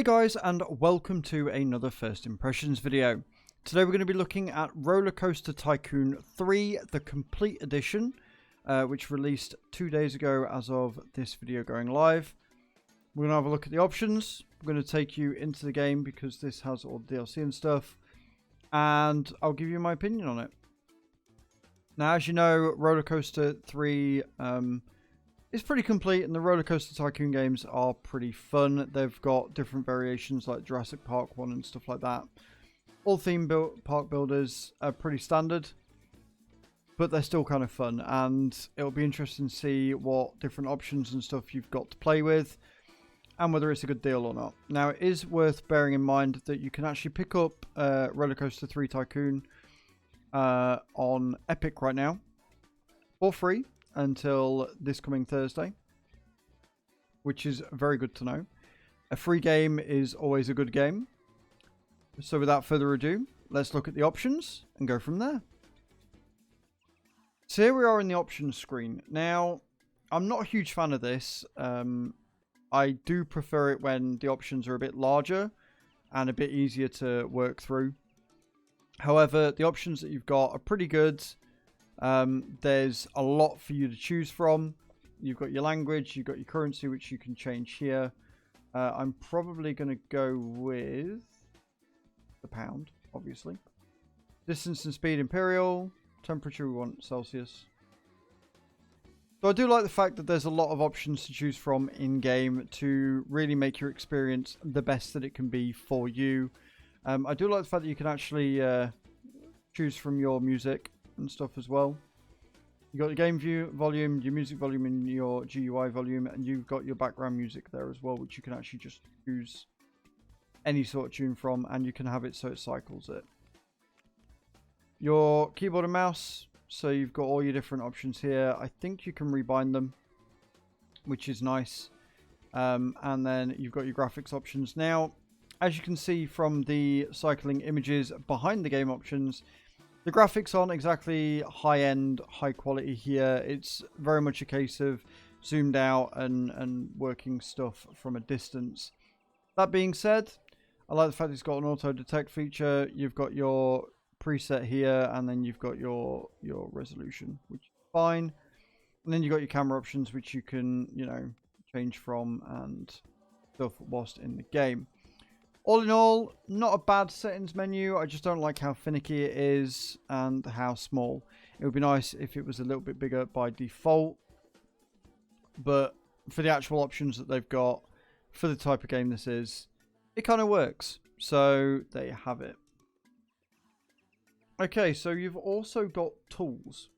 Hey guys, and welcome to another First Impressions video. Today we're going to be looking at Rollercoaster Tycoon 3, the complete edition, which released 2 days ago as of this video going live. We're going to have a look at the options. We're going to take you into the game because this has all the DLC and stuff, and I'll give you my opinion on it. Now, as you know, Rollercoaster 3 is pretty complete, and the Rollercoaster Tycoon games are pretty fun. They've got different variations like Jurassic Park 1 and stuff like that. All theme park builders are pretty standard, but they're still kind of fun, and it'll be interesting to see what different options and stuff you've got to play with, and whether it's a good deal or not. Now, it is worth bearing in mind that you can actually pick up Rollercoaster 3 Tycoon on Epic right now for free until this coming Thursday, which is very good to know. A free game is always a good game. So without further ado, let's look at the options and go from there. So here we are in the options screen. Now, I'm not a huge fan of this. I do prefer it when the options are a bit larger and a bit easier to work through. However, the options that you've got are pretty good. There's a lot for you to choose from. You've got your language, you've got your currency, which you can change here. I'm probably going to go with the pound, obviously. Distance and speed, imperial. Temperature, we want Celsius. So I do like the fact that there's a lot of options to choose from in-game to really make your experience the best that it can be for you. I do like the fact that you can actually choose from your music and stuff as well. You got your game view volume, your music volume, and your GUI volume, and you've got your background music there as well, which you can actually just choose any sort of tune from, and you can have it so it cycles it. Your keyboard and mouse, so you've got all your different options here. I think you can rebind them, which is nice. And then you've got your graphics options. Now, as you can see from the cycling images behind the game options, the graphics aren't exactly high-end, high-quality here. It's very much a case of zoomed out and working stuff from a distance. That being said, I like the fact it's got an auto-detect feature. You've got your preset here, and then you've got your resolution, which is fine. And then you've got your camera options, which you can, change from and stuff whilst in the game. All in all, not a bad settings menu. I just don't like how finicky it is and how small. It would be nice if it was a little bit bigger by default. But for the actual options that they've got, for the type of game this is, it kind of works. So there you have it. Okay, so you've also got tools.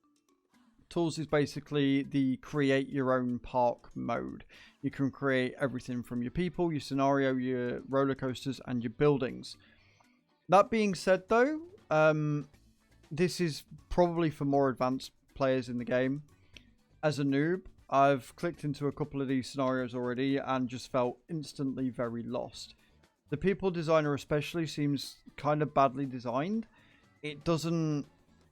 Tools is basically the create your own park mode. You can create everything from your people, your scenario, your roller coasters, and your buildings. That being said, though, this is probably for more advanced players in the game. As a noob, I've clicked into a couple of these scenarios already and just felt instantly very lost. The people designer especially seems kind of badly designed. It doesn't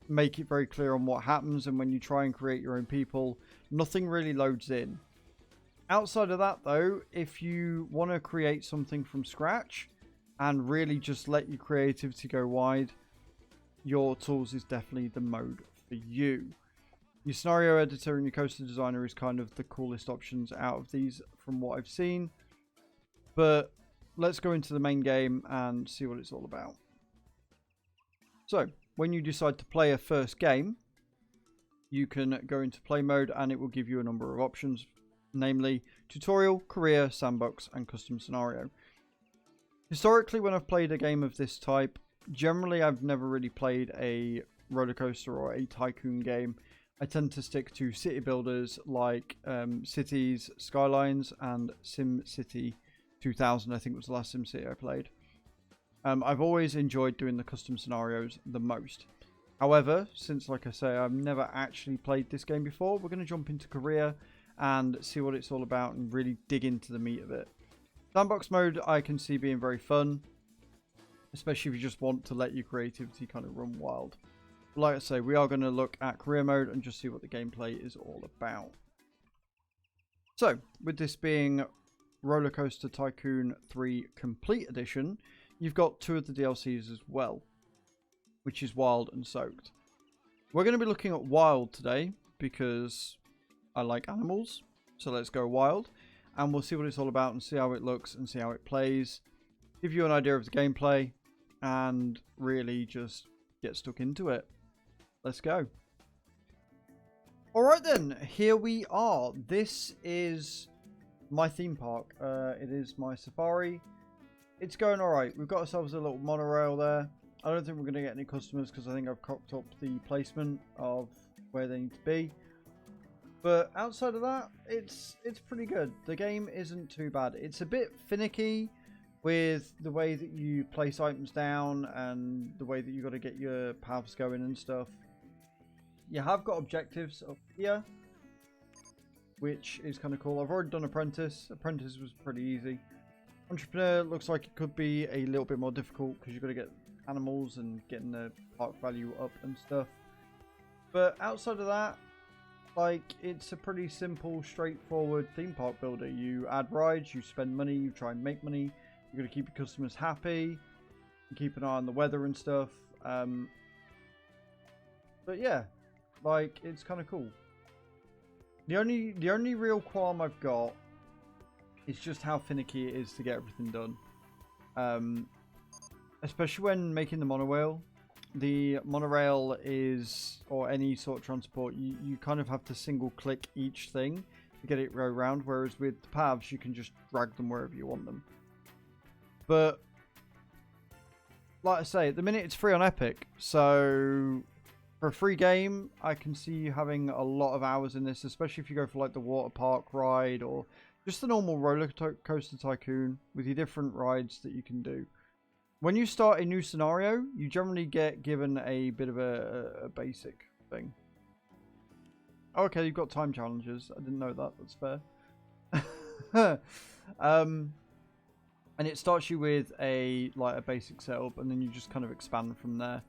make it very clear on what happens, and when you try and create your own people, nothing really loads in. Outside of that, though, if you want to create something from scratch and really just let your creativity go wide, your tools is definitely the mode for you. Your scenario editor and your coaster designer is kind of the coolest options out of these from what I've seen. But let's go into the main game and see what it's all about. So, when you decide to play a first game, you can go into play mode and it will give you a number of options, namely tutorial, career, sandbox, and custom scenario. Historically, when I've played a game of this type, generally I've never really played a roller coaster or a tycoon game. I tend to stick to city builders like Cities, Skylines, and SimCity 2000, I think was the last SimCity I played. I've always enjoyed doing the custom scenarios the most. However, since, like I say, I've never actually played this game before, we're going to jump into career and see what it's all about and really dig into the meat of it. Sandbox mode I can see being very fun, especially if you just want to let your creativity kind of run wild. But like I say, we are going to look at career mode and just see what the gameplay is all about. So, with this being Rollercoaster Tycoon 3 Complete Edition, you've got 2 of the DLCs as well, which is Wild and Soaked. We're going to be looking at Wild today because I like animals, so let's go Wild, and we'll see what it's all about and see how it looks and see how it plays, give you an idea of the gameplay, and really just get stuck into it. Let's go. Alright then, here we are. This is my theme park. It is my safari. It's going alright. We've got ourselves a little monorail there. I don't think we're going to get any customers because I think I've cocked up the placement of where they need to be. But outside of that, it's pretty good. The game isn't too bad. It's a bit finicky with the way that you place items down and the way that you got to get your paths going and stuff. You have got objectives up here, which is kind of cool. I've already done Apprentice. Apprentice was pretty easy. Entrepreneur looks like it could be a little bit more difficult because you've got to get animals and getting the park value up and stuff. But outside of that, like, it's a pretty simple, straightforward theme park builder. You add rides, you spend money, you try and make money. You've got to keep your customers happy, and keep an eye on the weather and stuff. But yeah, like, it's kind of cool. The only real qualm I've got is just how finicky it is to get everything done. Especially when making the monorail. The monorail is, or any sort of transport, you kind of have to single click each thing to get it go round, whereas with the paths you can just drag them wherever you want them. But like I say, at the minute it's free on Epic, so for a free game I can see you having a lot of hours in this, especially if you go for like the water park ride or just the normal Rollercoaster Tycoon with your different rides that you can do. When you start a new scenario, you generally get given a bit of a basic thing. Okay, you've got time challenges. I didn't know that. That's fair. And it starts you with a basic setup, and then you just kind of expand from there.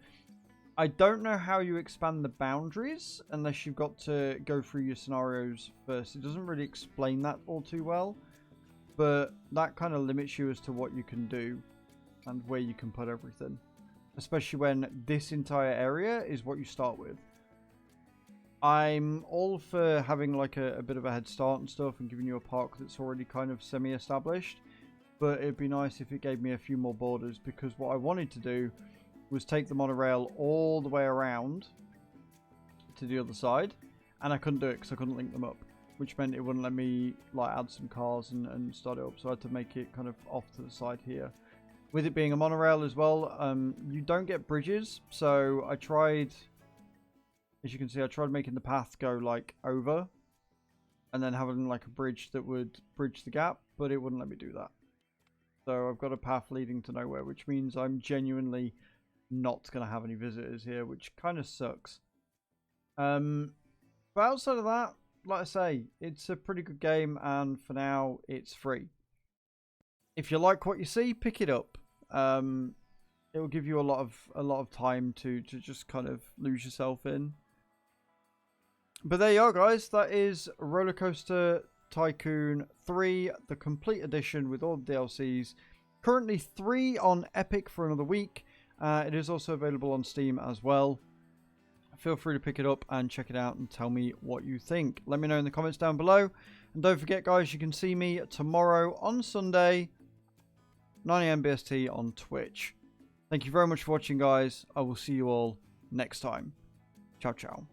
I don't know how you expand the boundaries unless you've got to go through your scenarios first. It doesn't really explain that all too well, but that kind of limits you as to what you can do and where you can put everything, especially when this entire area is what you start with. I'm all for having like a bit of a head start and stuff and giving you a park that's already kind of semi-established, but it'd be nice if it gave me a few more borders, because what I wanted to do was take the monorail all the way around to the other side, and I couldn't do it because I couldn't link them up, which meant it wouldn't let me like add some cars and start it up, so I had to make it kind of off to the side here. With it being a monorail as well, you don't get bridges, so I tried, as you can see, I tried making the path go like over and then having like a bridge that would bridge the gap, but it wouldn't let me do that. So I've got a path leading to nowhere, which means I'm genuinely not going to have any visitors here, which kind of sucks. But outside of that, like I say, it's a pretty good game, and for now it's free. If you like what you see, pick it up. It will give you a lot of time to just kind of lose yourself in. But there you are, guys. That is Rollercoaster Tycoon 3, the complete edition with all the DLCs. Currently 3 on Epic for another week. It is also available on Steam as well. Feel free to pick it up and check it out and tell me what you think. Let me know in the comments down below. And don't forget, guys, you can see me tomorrow on Sunday, 9 AM BST on Twitch. Thank you very much for watching, guys. I will see you all next time. Ciao, ciao.